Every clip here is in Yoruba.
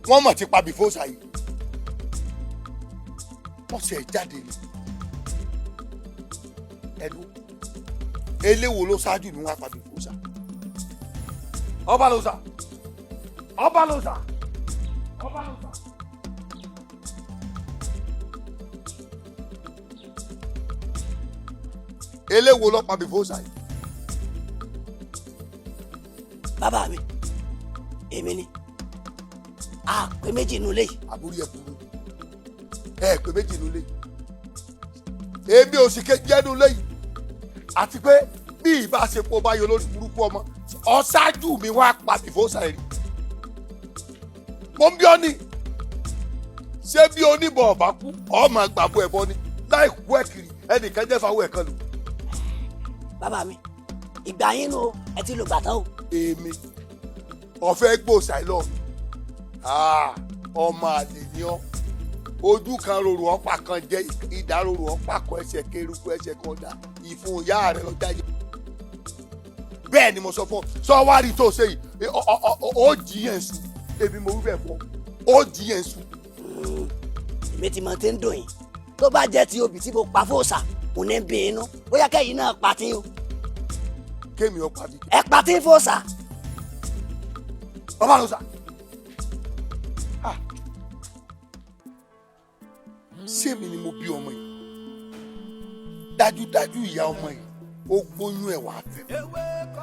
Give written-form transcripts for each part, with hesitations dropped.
wọ́n mọ̀ ti pa bìfóòsà yìí wọ́n sì ẹ̀ jáde ni ẹnu eléwo ló ṣáájú ni wọ́n á pa bìfóòsà ọba ló sà ọba ló sà ọba ló sà. eléwo ló pa bìfóòsà yìí. bàbá mi èmi ni a pé méjì nulẹ̀ yìí. àbúrò ẹ burú ẹ pé méjì nulẹ̀ yìí èmi ò sì kéjì ẹnu lẹ́yìn àti pé bí ìbáṣepọ̀ bá yọ lórí burúkú ọmọ ọ̀ṣájú mi wá pa bìfóòsà yìí mo ń bí ọ ní ṣé bí oníbọ̀ ọ̀bá kú ọmọ àgbàbọ̀ ẹ̀bọ ni láì kú ẹ̀ kiri ẹnìkan jẹ́ fáwọn ẹ̀kan lò. bàbá mi ìgbà yín nu ẹ ti lò gbàtà o. èmi ọ̀fẹ́ gbòòsà lọ ọmọ àlè ni ọ ojú kan rorò ọ̀pá kan jẹ́ ìdá rorò ọ̀pá kan ẹsẹ̀ kéruku ẹsẹ̀ kan dà ìfun ìyá rẹ̀ lọ́jà yìí bẹ́ẹ̀ ni mo sọ fún ọ sọ wá rí tó ṣe yìí ó jí yẹn sùn èmi mo wí bẹ́ẹ̀ fún ọ ó jí yẹn sùn. èmi ti mọ tí ń dùn yín tó bá jẹ́ ti obì tí mo pa fóòsà kò ní bí inú bóyá kẹ́yìn náà pa tí o. kémi ọ pàdé. ẹ pa tí fóòsà. ọba ló sà. ṣé èmi ni mo bí ọmọ yìí dájúdájú ìyá ọmọ yìí ó gbóyún ẹ̀ wá fẹ́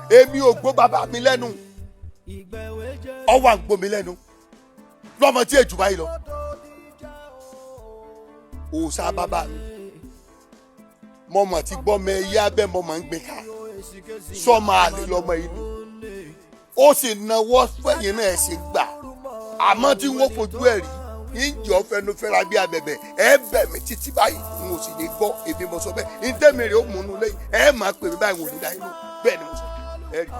mi èmi ò gbó bàbá mi lẹ́nu ọwọ́ à ń gbó mi lẹ́nu lọ́mọ tí èjù báyìí lọ òòṣà bàbá mi mọ̀mọ́ ti gbọ́ mọ ẹyẹ abẹ́ mọ̀mọ́ ń gbé ká sọ́mọ àlè lọ́mọ yìí ni ó sì náwó fẹ̀yìn náà ẹ̀ sì gbà àmọ́ tí wọ́n fojú ẹ̀ rí ìjọ fẹnu fẹ́ra bí abẹ̀bẹ̀ ẹ bẹ̀ mí títí báyìí n ò sì ní gbọ́ èmi mo sọ bẹ́ẹ̀ ntẹ́mìrì ó múnú lẹ́yìn ẹ máa pè mí báyìí wò ní dáhìn bẹ́ẹ̀ ni mo sọ ẹ rí.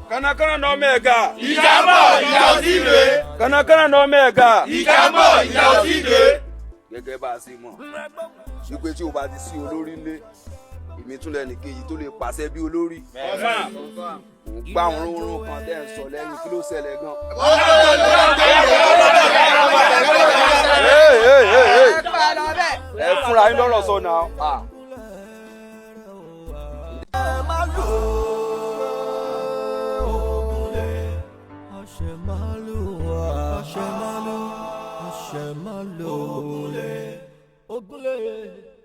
Kanakana no mega. Ìjàmbá ìjà òsì rè. Kanakana no mega. Ìjàmbá ìjà òsì rè. Gẹ́gẹ́ bá a ṣe mọ̀ wípé tí o bá ti sí olórí ńlé èmi tún lẹ́nu kejì tó lè pàṣẹ bí olórí. Mo gbá àwọn orun kan tẹ́ ń sọ lẹ́yìn kí ló ṣẹlẹ̀ gan. Ẹ fúnra yín lọ́rọ̀ sọ náà. Asemalu, Asemalu, Ogunle.